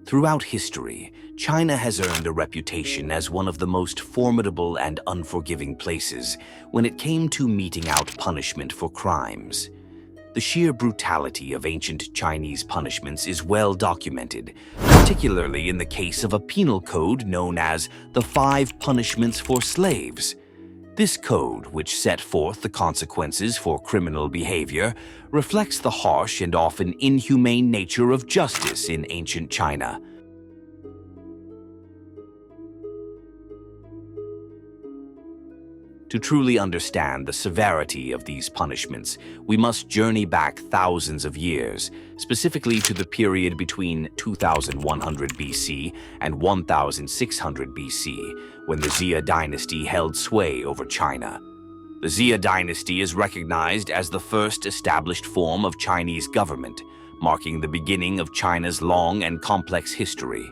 Throughout history, China has earned a reputation as one of the most formidable and unforgiving places when it came to meting out punishment for crimes. The sheer brutality of ancient Chinese punishments is well documented, particularly in the case of a penal code known as the Five Punishments for Slaves. This code, which set forth the consequences for criminal behavior, reflects the harsh and often inhumane nature of justice in ancient China. To truly understand the severity of these punishments, we must journey back thousands of years, specifically to the period between 2100 BC and 1600 BC, when the Xia Dynasty held sway over China. The Xia Dynasty is recognized as the first established form of Chinese government, marking the beginning of China's long and complex history.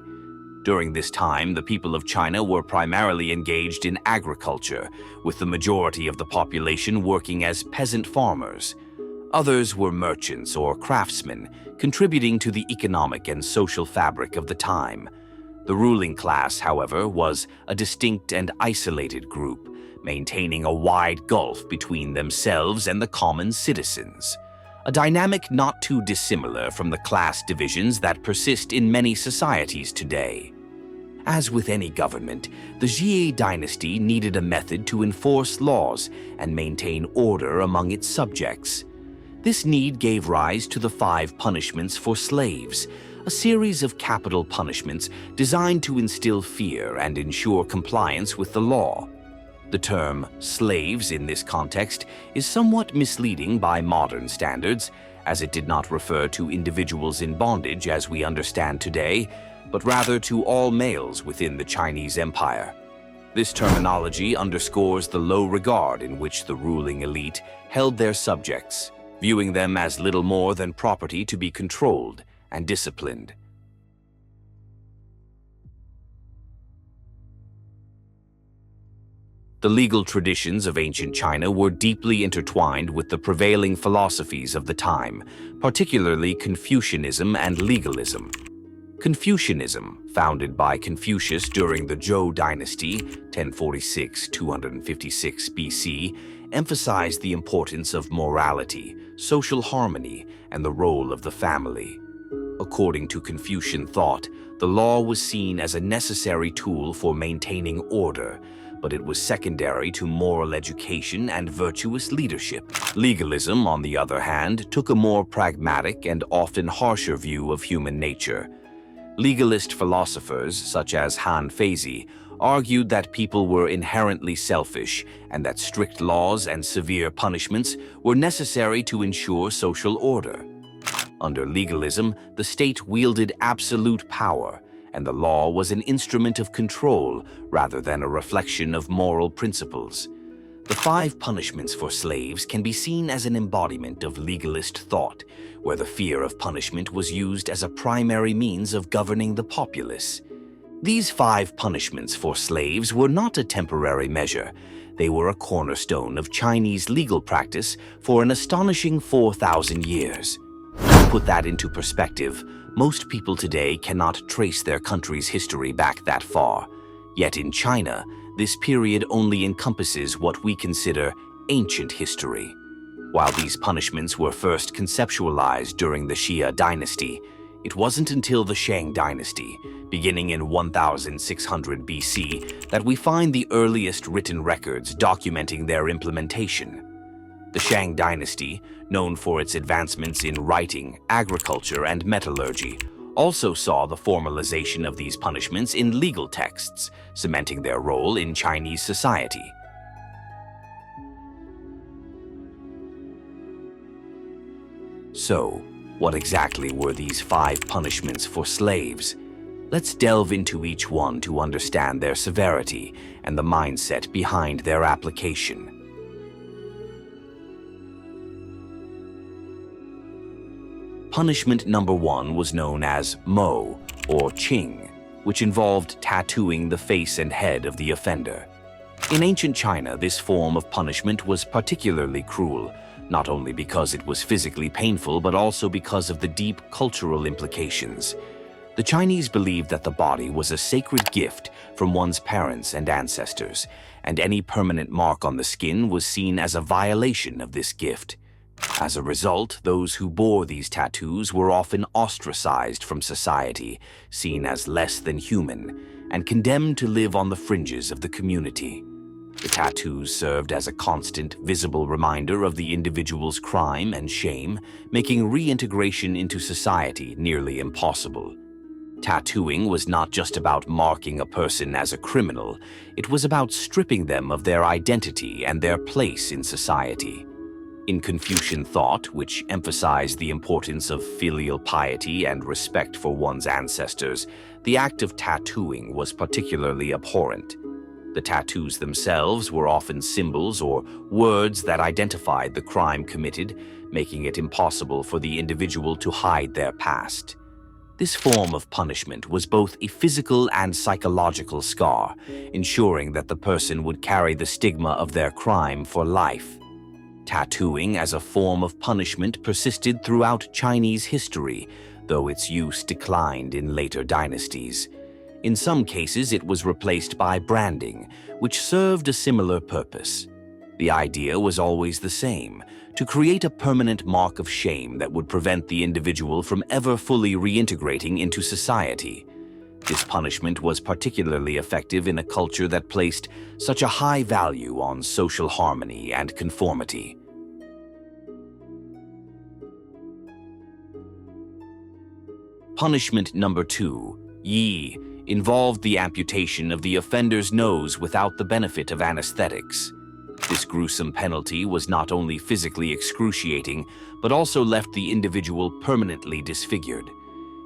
During this time, the people of China were primarily engaged in agriculture, with the majority of the population working as peasant farmers. Others were merchants or craftsmen, contributing to the economic and social fabric of the time. The ruling class, however, was a distinct and isolated group, maintaining a wide gulf between themselves and the common citizens. A dynamic not too dissimilar from the class divisions that persist in many societies today. As with any government, the Xia Dynasty needed a method to enforce laws and maintain order among its subjects. This need gave rise to the Five Punishments for Slaves, a series of capital punishments designed to instill fear and ensure compliance with the law. The term slaves in this context is somewhat misleading by modern standards, as it did not refer to individuals in bondage as we understand today, but rather to all males within the Chinese Empire. This terminology underscores the low regard in which the ruling elite held their subjects, viewing them as little more than property to be controlled and disciplined. The legal traditions of ancient China were deeply intertwined with the prevailing philosophies of the time, particularly Confucianism and legalism. Confucianism, founded by Confucius during the Zhou Dynasty, 1046–256 BC, emphasized the importance of morality, social harmony, and the role of the family. According to Confucian thought, the law was seen as a necessary tool for maintaining order, but it was secondary to moral education and virtuous leadership. Legalism, on the other hand, took a more pragmatic and often harsher view of human nature. Legalist philosophers, such as Han Feizi, argued that people were inherently selfish and that strict laws and severe punishments were necessary to ensure social order. Under legalism, the state wielded absolute power, and the law was an instrument of control rather than a reflection of moral principles. The Five Punishments for Slaves can be seen as an embodiment of legalist thought, where the fear of punishment was used as a primary means of governing the populace. These Five Punishments for Slaves were not a temporary measure. They were a cornerstone of Chinese legal practice for an astonishing 4,000 years. To put that into perspective, most people today cannot trace their country's history back that far. Yet in China, this period only encompasses what we consider ancient history. While these punishments were first conceptualized during the Xia Dynasty, it wasn't until the Shang Dynasty, beginning in 1600 BC, that we find the earliest written records documenting their implementation. The Shang Dynasty, known for its advancements in writing, agriculture, and metallurgy, also saw the formalization of these punishments in legal texts, cementing their role in Chinese society. So, what exactly were these Five Punishments for Slaves? Let's delve into each one to understand their severity and the mindset behind their application. Punishment number one was known as Mo, or Qing, which involved tattooing the face and head of the offender. In ancient China, this form of punishment was particularly cruel, not only because it was physically painful, but also because of the deep cultural implications. The Chinese believed that the body was a sacred gift from one's parents and ancestors, and any permanent mark on the skin was seen as a violation of this gift. As a result, those who bore these tattoos were often ostracized from society, seen as less than human, and condemned to live on the fringes of the community. The tattoos served as a constant, visible reminder of the individual's crime and shame, making reintegration into society nearly impossible. Tattooing was not just about marking a person as a criminal, it was about stripping them of their identity and their place in society. In Confucian thought, which emphasized the importance of filial piety and respect for one's ancestors, the act of tattooing was particularly abhorrent. The tattoos themselves were often symbols or words that identified the crime committed, making it impossible for the individual to hide their past. This form of punishment was both a physical and psychological scar, ensuring that the person would carry the stigma of their crime for life. Tattooing as a form of punishment persisted throughout Chinese history, though its use declined in later dynasties. In some cases, it was replaced by branding, which served a similar purpose. The idea was always the same: to create a permanent mark of shame that would prevent the individual from ever fully reintegrating into society. This punishment was particularly effective in a culture that placed such a high value on social harmony and conformity. Punishment number 2, Yi, involved the amputation of the offender's nose without the benefit of anesthetics. This gruesome penalty was not only physically excruciating, but also left the individual permanently disfigured.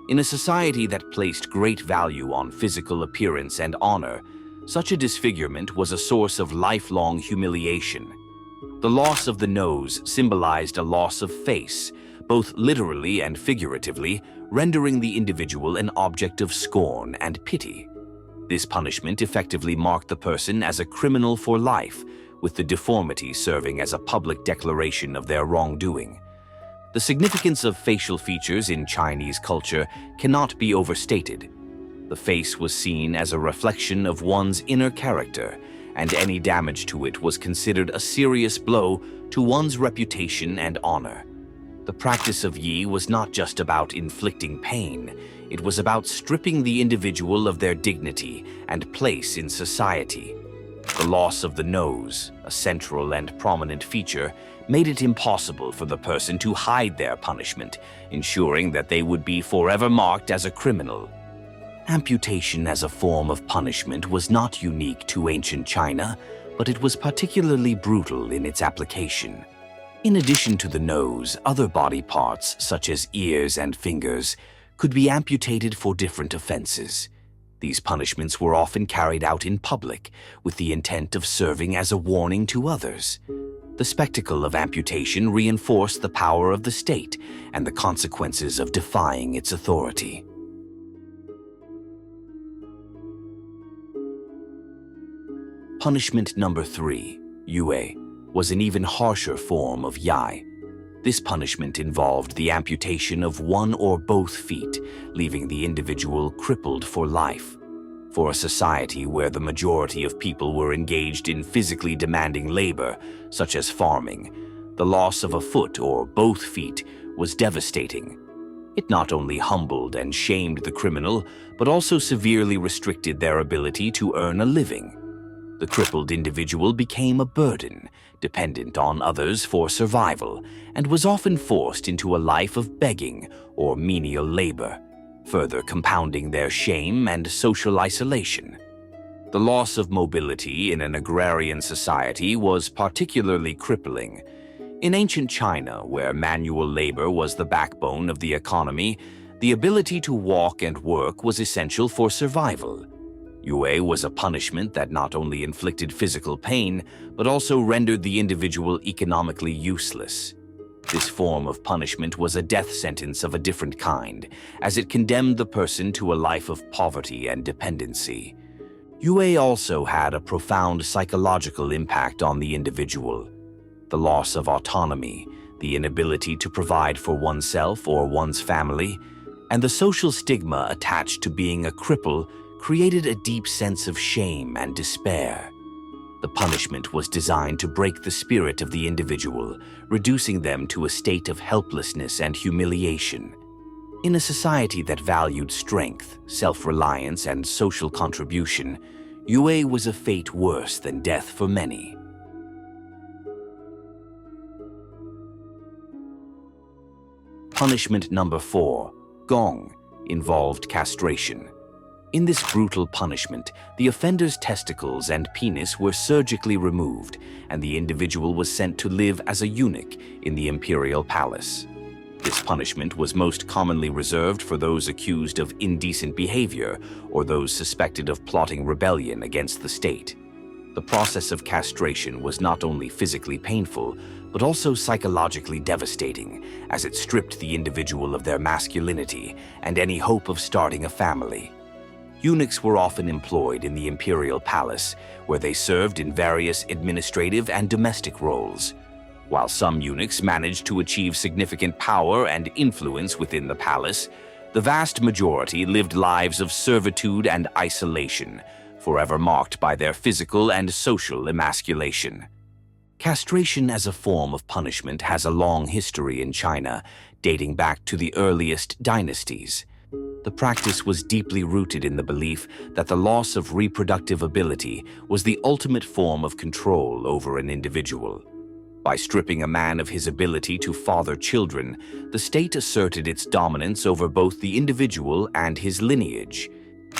In a society that placed great value on physical appearance and honor, such a disfigurement was a source of lifelong humiliation. The loss of the nose symbolized a loss of face, both literally and figuratively, rendering the individual an object of scorn and pity. This punishment effectively marked the person as a criminal for life, with the deformity serving as a public declaration of their wrongdoing. The significance of facial features in Chinese culture cannot be overstated. The face was seen as a reflection of one's inner character, and any damage to it was considered a serious blow to one's reputation and honor. The practice of Yi was not just about inflicting pain, it was about stripping the individual of their dignity and place in society. The loss of the nose, a central and prominent feature, made it impossible for the person to hide their punishment, ensuring that they would be forever marked as a criminal. Amputation as a form of punishment was not unique to ancient China, but it was particularly brutal in its application. In addition to the nose, other body parts, such as ears and fingers, could be amputated for different offenses. These punishments were often carried out in public, with the intent of serving as a warning to others. The spectacle of amputation reinforced the power of the state and the consequences of defying its authority. Punishment number 3, Yue, was an even harsher form of Yai. This punishment involved the amputation of one or both feet, leaving the individual crippled for life. For a society where the majority of people were engaged in physically demanding labor, such as farming, the loss of a foot or both feet was devastating. It not only humbled and shamed the criminal, but also severely restricted their ability to earn a living. The crippled individual became a burden, dependent on others for survival, and was often forced into a life of begging or menial labor, further compounding their shame and social isolation. The loss of mobility in an agrarian society was particularly crippling. In ancient China, where manual labor was the backbone of the economy, the ability to walk and work was essential for survival. Yue was a punishment that not only inflicted physical pain, but also rendered the individual economically useless. This form of punishment was a death sentence of a different kind, as it condemned the person to a life of poverty and dependency. Yue also had a profound psychological impact on the individual. The loss of autonomy, the inability to provide for oneself or one's family, and the social stigma attached to being a cripple created a deep sense of shame and despair. The punishment was designed to break the spirit of the individual, reducing them to a state of helplessness and humiliation. In a society that valued strength, self-reliance, and social contribution, Yue was a fate worse than death for many. Punishment number 4, Gong, involved castration. In this brutal punishment, the offender's testicles and penis were surgically removed, and the individual was sent to live as a eunuch in the imperial palace. This punishment was most commonly reserved for those accused of indecent behavior or those suspected of plotting rebellion against the state. The process of castration was not only physically painful, but also psychologically devastating, as it stripped the individual of their masculinity and any hope of starting a family. Eunuchs were often employed in the imperial palace, where they served in various administrative and domestic roles. While some eunuchs managed to achieve significant power and influence within the palace, the vast majority lived lives of servitude and isolation, forever marked by their physical and social emasculation. Castration as a form of punishment has a long history in China, dating back to the earliest dynasties. The practice was deeply rooted in the belief that the loss of reproductive ability was the ultimate form of control over an individual. By stripping a man of his ability to father children, the state asserted its dominance over both the individual and his lineage.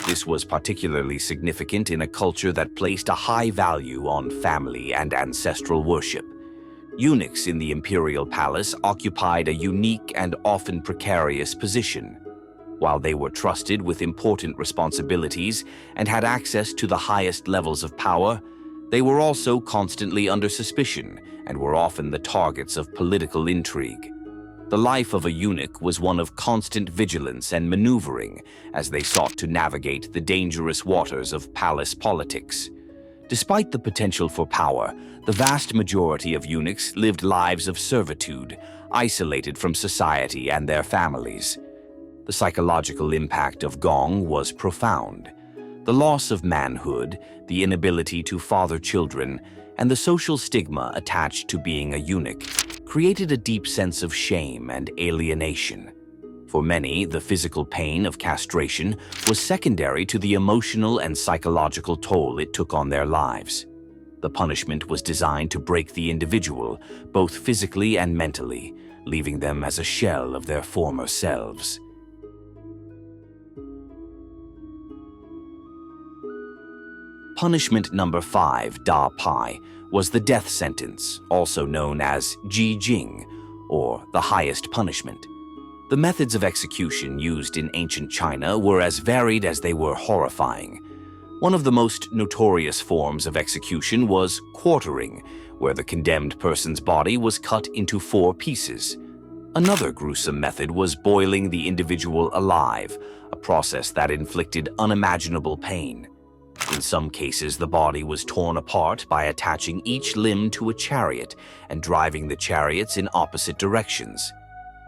This was particularly significant in a culture that placed a high value on family and ancestral worship. Eunuchs in the imperial palace occupied a unique and often precarious position. While they were trusted with important responsibilities and had access to the highest levels of power, they were also constantly under suspicion and were often the targets of political intrigue. The life of a eunuch was one of constant vigilance and maneuvering as they sought to navigate the dangerous waters of palace politics. Despite the potential for power, the vast majority of eunuchs lived lives of servitude, isolated from society and their families. The psychological impact of Gong was profound. The loss of manhood, the inability to father children, and the social stigma attached to being a eunuch created a deep sense of shame and alienation. For many, the physical pain of castration was secondary to the emotional and psychological toll it took on their lives. The punishment was designed to break the individual, both physically and mentally, leaving them as a shell of their former selves. Punishment number 5, Da Pai, was the death sentence, also known as Ji Jing, or the highest punishment. The methods of execution used in ancient China were as varied as they were horrifying. One of the most notorious forms of execution was quartering, where the condemned person's body was cut into 4 pieces. Another gruesome method was boiling the individual alive, a process that inflicted unimaginable pain. In some cases, the body was torn apart by attaching each limb to a chariot and driving the chariots in opposite directions.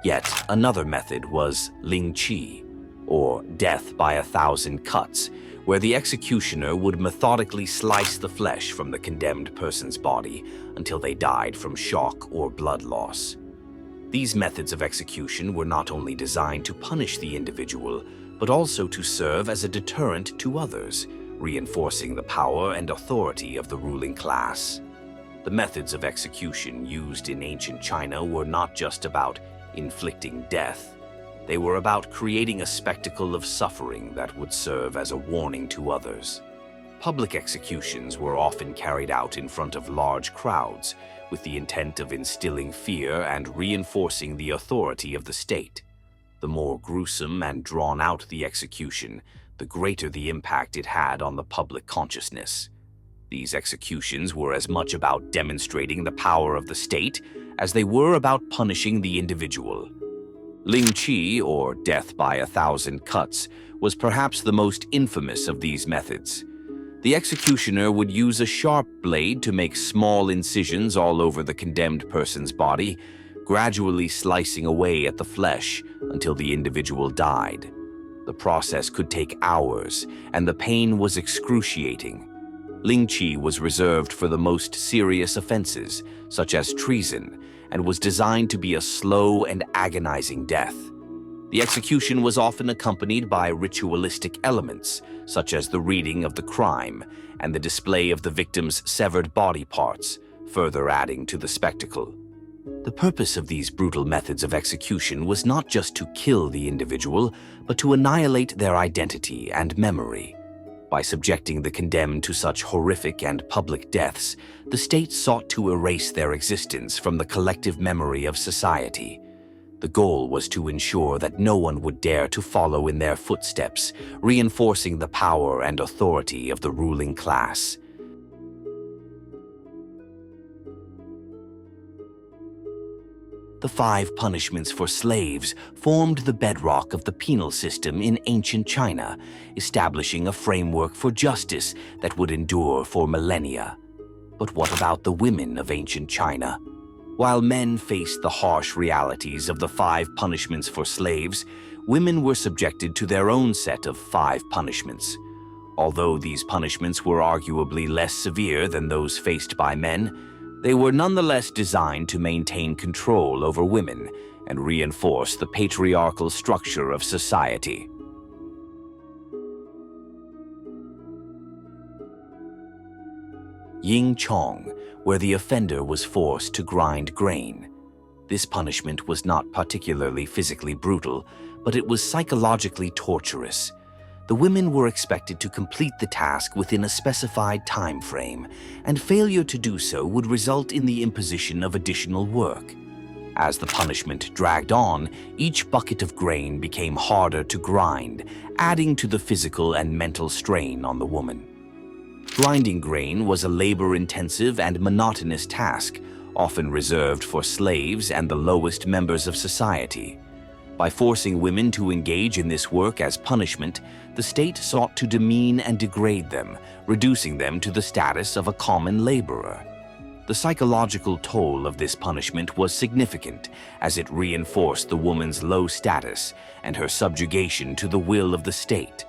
Yet another method was Ling Qi, or death by 1,000 cuts, where the executioner would methodically slice the flesh from the condemned person's body until they died from shock or blood loss. These methods of execution were not only designed to punish the individual, but also to serve as a deterrent to others, reinforcing the power and authority of the ruling class. The methods of execution used in ancient China were not just about inflicting death. They were about creating a spectacle of suffering that would serve as a warning to others. Public executions were often carried out in front of large crowds, with the intent of instilling fear and reinforcing the authority of the state. The more gruesome and drawn-out the execution, the greater the impact it had on the public consciousness. These executions were as much about demonstrating the power of the state as they were about punishing the individual. Ling Qi, or death by 1,000 cuts, was perhaps the most infamous of these methods. The executioner would use a sharp blade to make small incisions all over the condemned person's body, gradually slicing away at the flesh until the individual died. The process could take hours, and the pain was excruciating. Lingqi was reserved for the most serious offenses, such as treason, and was designed to be a slow and agonizing death. The execution was often accompanied by ritualistic elements, such as the reading of the crime and the display of the victim's severed body parts, further adding to the spectacle. The purpose of these brutal methods of execution was not just to kill the individual, but to annihilate their identity and memory. By subjecting the condemned to such horrific and public deaths, the state sought to erase their existence from the collective memory of society. The goal was to ensure that no one would dare to follow in their footsteps, reinforcing the power and authority of the ruling class. The 5 punishments for slaves formed the bedrock of the penal system in ancient China, establishing a framework for justice that would endure for millennia. But what about the women of ancient China? While men faced the harsh realities of the 5 punishments for slaves, women were subjected to their own set of 5 punishments. Although these punishments were arguably less severe than those faced by men, they were nonetheless designed to maintain control over women and reinforce the patriarchal structure of society. Ying Chong, where the offender was forced to grind grain. This punishment was not particularly physically brutal, but it was psychologically torturous. The women were expected to complete the task within a specified time frame, and failure to do so would result in the imposition of additional work. As the punishment dragged on, each bucket of grain became harder to grind, adding to the physical and mental strain on the woman. Grinding grain was a labor-intensive and monotonous task, often reserved for slaves and the lowest members of society. By forcing women to engage in this work as punishment, the state sought to demean and degrade them, reducing them to the status of a common laborer. The psychological toll of this punishment was significant, as it reinforced the woman's low status and her subjugation to the will of the state.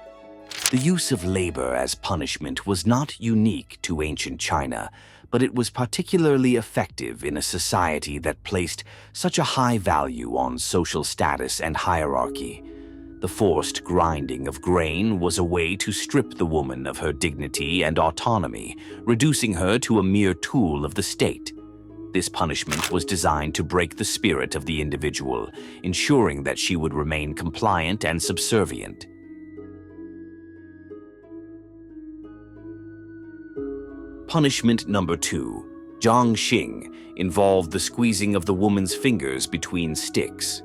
The use of labor as punishment was not unique to ancient China, but it was particularly effective in a society that placed such a high value on social status and hierarchy. The forced grinding of grain was a way to strip the woman of her dignity and autonomy, reducing her to a mere tool of the state. This punishment was designed to break the spirit of the individual, ensuring that she would remain compliant and subservient. Punishment number 2, Zhangxing, involved the squeezing of the woman's fingers between sticks.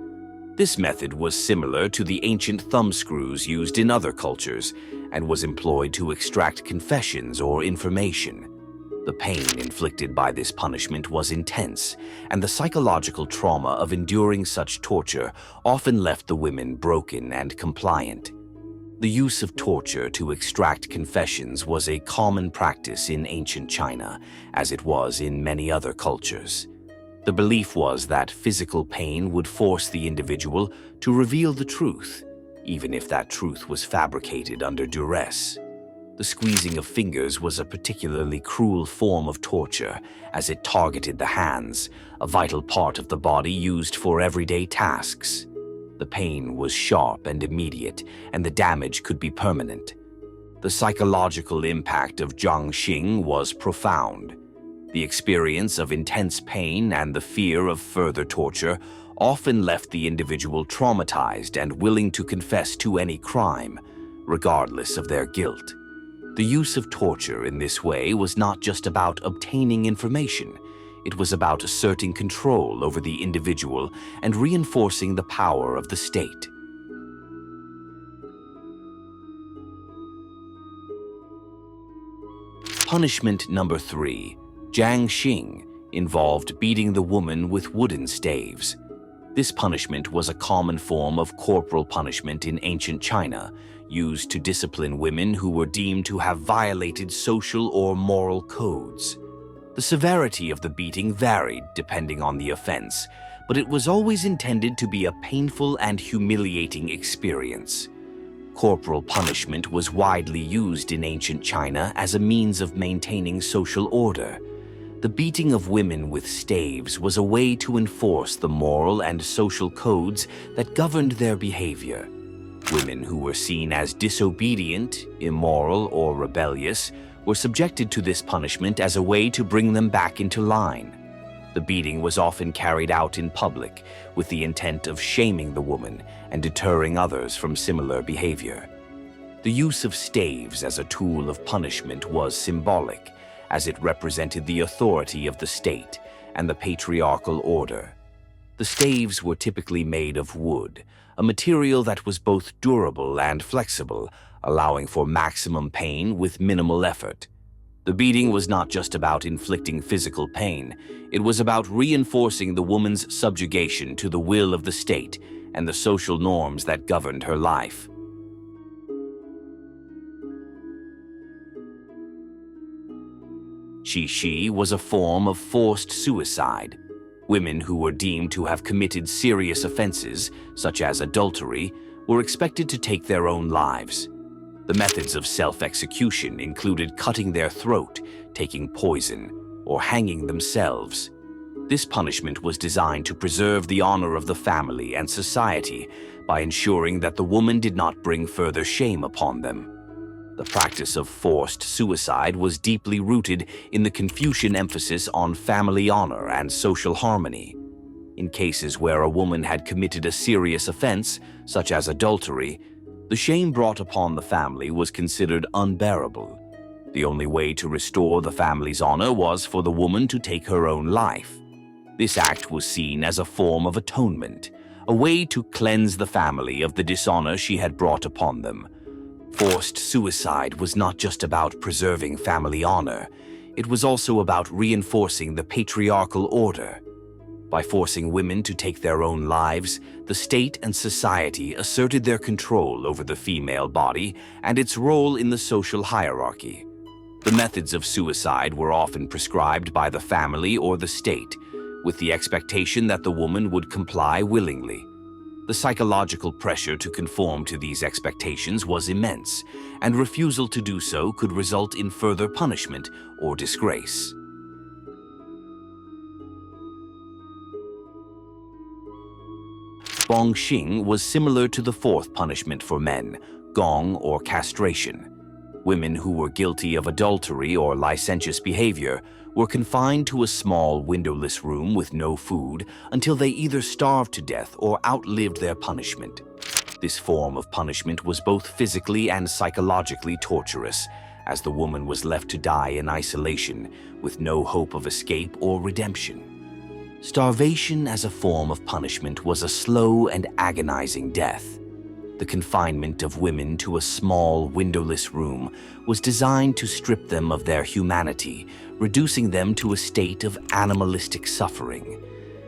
This method was similar to the ancient thumb screws used in other cultures and was employed to extract confessions or information. The pain inflicted by this punishment was intense, and the psychological trauma of enduring such torture often left the women broken and compliant. The use of torture to extract confessions was a common practice in ancient China, as it was in many other cultures. The belief was that physical pain would force the individual to reveal the truth, even if that truth was fabricated under duress. The squeezing of fingers was a particularly cruel form of torture, as it targeted the hands, a vital part of the body used for everyday tasks. The pain was sharp and immediate, and the damage could be permanent. The psychological impact of Zhangxing was profound. The experience of intense pain and the fear of further torture often left the individual traumatized and willing to confess to any crime, regardless of their guilt. The use of torture in this way was not just about obtaining information. It was about asserting control over the individual and reinforcing the power of the state. Punishment number 3, Zhangxing, involved beating the woman with wooden staves. This punishment was a common form of corporal punishment in ancient China, used to discipline women who were deemed to have violated social or moral codes. The severity of the beating varied depending on the offense, but it was always intended to be a painful and humiliating experience. Corporal punishment was widely used in ancient China as a means of maintaining social order. The beating of women with staves was a way to enforce the moral and social codes that governed their behavior. Women who were seen as disobedient, immoral, or rebellious were subjected to this punishment as a way to bring them back into line. The beating was often carried out in public with the intent of shaming the woman and deterring others from similar behavior. The use of staves as a tool of punishment was symbolic, as it represented the authority of the state and the patriarchal order. The staves were typically made of wood, a material that was both durable and flexible, allowing for maximum pain with minimal effort. The beating was not just about inflicting physical pain, it was about reinforcing the woman's subjugation to the will of the state and the social norms that governed her life. Xi was a form of forced suicide. Women who were deemed to have committed serious offenses, such as adultery, were expected to take their own lives. The methods of self-execution included cutting their throat, taking poison, or hanging themselves. This punishment was designed to preserve the honor of the family and society by ensuring that the woman did not bring further shame upon them. The practice of forced suicide was deeply rooted in the Confucian emphasis on family honor and social harmony. In cases where a woman had committed a serious offense, such as adultery, the shame brought upon the family was considered unbearable. The only way to restore the family's honor was for the woman to take her own life. This act was seen as a form of atonement, a way to cleanse the family of the dishonor she had brought upon them. Forced suicide was not just about preserving family honor, it was also about reinforcing the patriarchal order. By forcing women to take their own lives, the state and society asserted their control over the female body and its role in the social hierarchy. The methods of suicide were often prescribed by the family or the state, with the expectation that the woman would comply willingly. The psychological pressure to conform to these expectations was immense, and refusal to do so could result in further punishment or disgrace. Bongxing was similar to the fourth punishment for men, gong or castration. Women who were guilty of adultery or licentious behavior were confined to a small windowless room with no food until they either starved to death or outlived their punishment. This form of punishment was both physically and psychologically torturous, as the woman was left to die in isolation with no hope of escape or redemption. Starvation as a form of punishment was a slow and agonizing death. The confinement of women to a small, windowless room was designed to strip them of their humanity, reducing them to a state of animalistic suffering.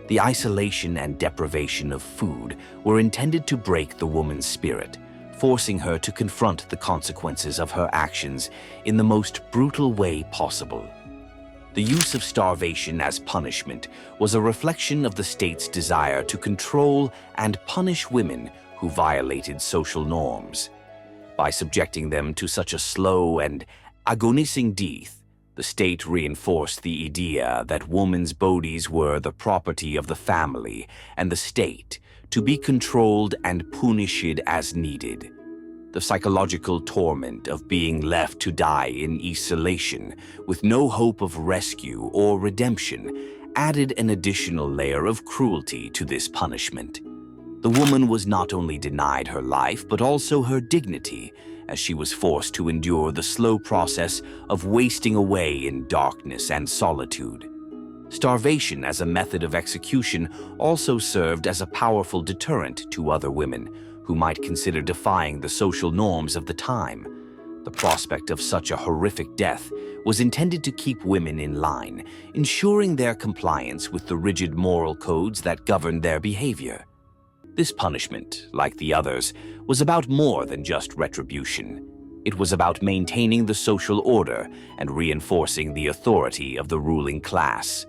The isolation and deprivation of food were intended to break the woman's spirit, forcing her to confront the consequences of her actions in the most brutal way possible. The use of starvation as punishment was a reflection of the state's desire to control and punish women who violated social norms. By subjecting them to such a slow and agonizing death, the state reinforced the idea that women's bodies were the property of the family and the state, to be controlled and punished as needed. The psychological torment of being left to die in isolation with no hope of rescue or redemption added an additional layer of cruelty to this punishment. The woman was not only denied her life, but also her dignity, as she was forced to endure the slow process of wasting away in darkness and solitude. Starvation as a method of execution also served as a powerful deterrent to other women who might consider defying the social norms of the time. The prospect of such a horrific death was intended to keep women in line, ensuring their compliance with the rigid moral codes that governed their behavior. This punishment, like the others, was about more than just retribution. It was about maintaining the social order and reinforcing the authority of the ruling class.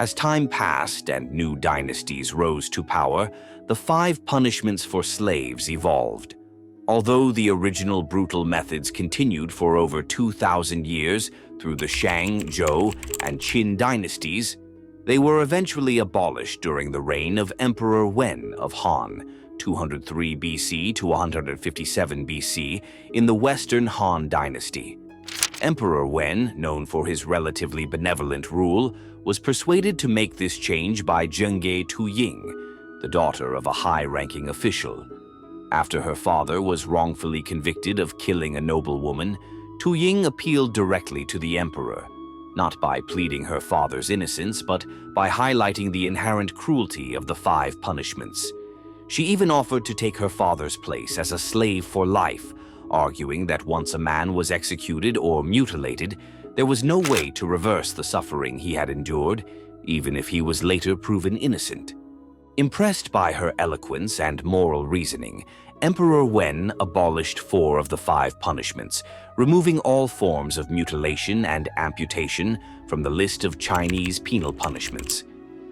As time passed and new dynasties rose to power, the 5 punishments for slaves evolved. Although the original brutal methods continued for over 2,000 years through the Shang, Zhou, and Qin dynasties, they were eventually abolished during the reign of Emperor Wen of Han, 203 BC to 157 BC, in the Western Han Dynasty. Emperor Wen, known for his relatively benevolent rule, was persuaded to make this change by Zhenge Tuying, the daughter of a high-ranking official. After her father was wrongfully convicted of killing a noblewoman, Tuying appealed directly to the emperor, not by pleading her father's innocence, but by highlighting the inherent cruelty of the 5 punishments. She even offered to take her father's place as a slave for life, arguing that once a man was executed or mutilated, there was no way to reverse the suffering he had endured, even if he was later proven innocent. Impressed by her eloquence and moral reasoning, Emperor Wen abolished 4 of the 5 punishments, removing all forms of mutilation and amputation from the list of Chinese penal punishments.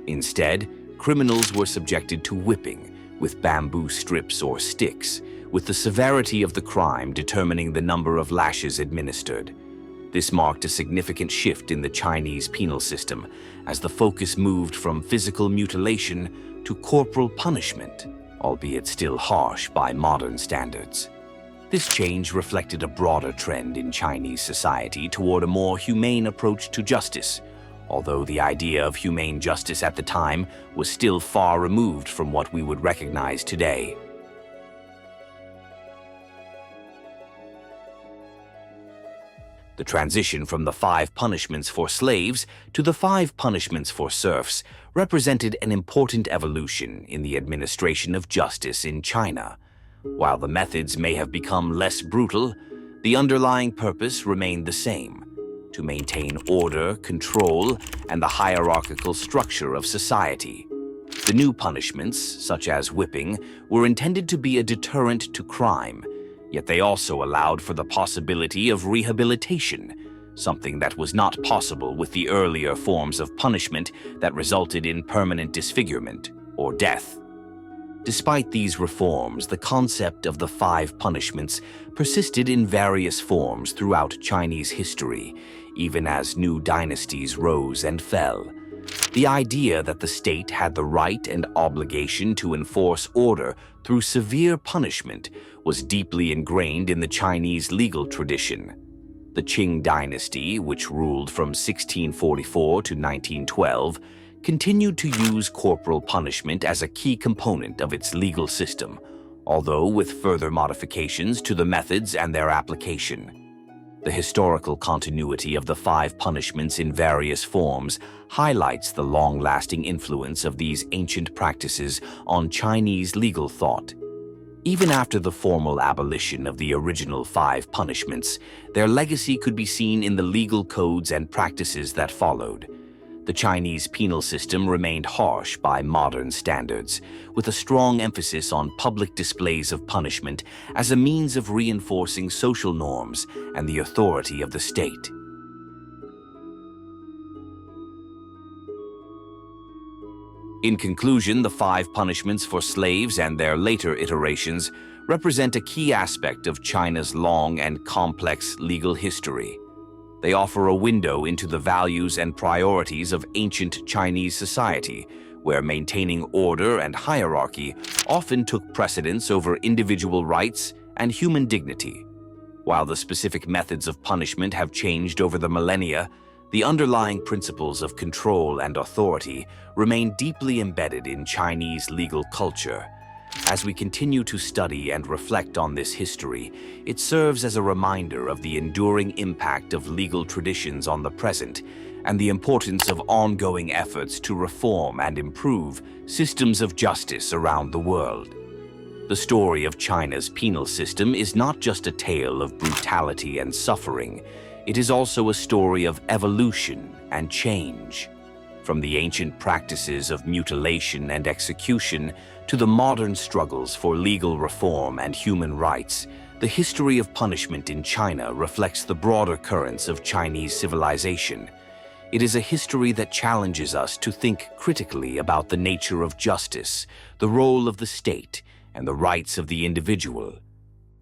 Instead, criminals were subjected to whipping with bamboo strips or sticks, with the severity of the crime determining the number of lashes administered. This marked a significant shift in the Chinese penal system, as the focus moved from physical mutilation to corporal punishment, albeit still harsh by modern standards. This change reflected a broader trend in Chinese society toward a more humane approach to justice, although the idea of humane justice at the time was still far removed from what we would recognize today. The transition from the 5 punishments for slaves to the 5 punishments for serfs represented an important evolution in the administration of justice in China. While the methods may have become less brutal, the underlying purpose remained the same: to maintain order, control, and the hierarchical structure of society. The new punishments, such as whipping, were intended to be a deterrent to crime, yet they also allowed for the possibility of rehabilitation, something that was not possible with the earlier forms of punishment that resulted in permanent disfigurement or death. Despite these reforms, the concept of the 5 punishments persisted in various forms throughout Chinese history, even as new dynasties rose and fell. The idea that the state had the right and obligation to enforce order through severe punishment was deeply ingrained in the Chinese legal tradition. The Qing Dynasty, which ruled from 1644 to 1912, continued to use corporal punishment as a key component of its legal system, although with further modifications to the methods and their application. The historical continuity of the 5 punishments in various forms highlights the long-lasting influence of these ancient practices on Chinese legal thought. Even after the formal abolition of the original 5 punishments, their legacy could be seen in the legal codes and practices that followed. The Chinese penal system remained harsh by modern standards, with a strong emphasis on public displays of punishment as a means of reinforcing social norms and the authority of the state. In conclusion, the 5 punishments for slaves and their later iterations represent a key aspect of China's long and complex legal history. They offer a window into the values and priorities of ancient Chinese society, where maintaining order and hierarchy often took precedence over individual rights and human dignity. While the specific methods of punishment have changed over the millennia, the underlying principles of control and authority remain deeply embedded in Chinese legal culture. As we continue to study and reflect on this history, it serves as a reminder of the enduring impact of legal traditions on the present and the importance of ongoing efforts to reform and improve systems of justice around the world. The story of China's penal system is not just a tale of brutality and suffering. It is also a story of evolution and change. From the ancient practices of mutilation and execution to the modern struggles for legal reform and human rights, the history of punishment in China reflects the broader currents of Chinese civilization. It is a history that challenges us to think critically about the nature of justice, the role of the state, and the rights of the individual.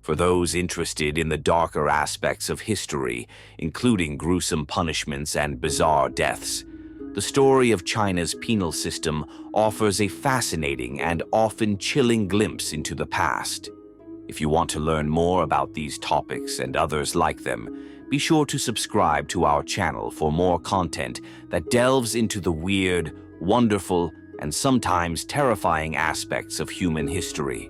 For those interested in the darker aspects of history, including gruesome punishments and bizarre deaths, the story of China's penal system offers a fascinating and often chilling glimpse into the past. If you want to learn more about these topics and others like them, be sure to subscribe to our channel for more content that delves into the weird, wonderful, and sometimes terrifying aspects of human history.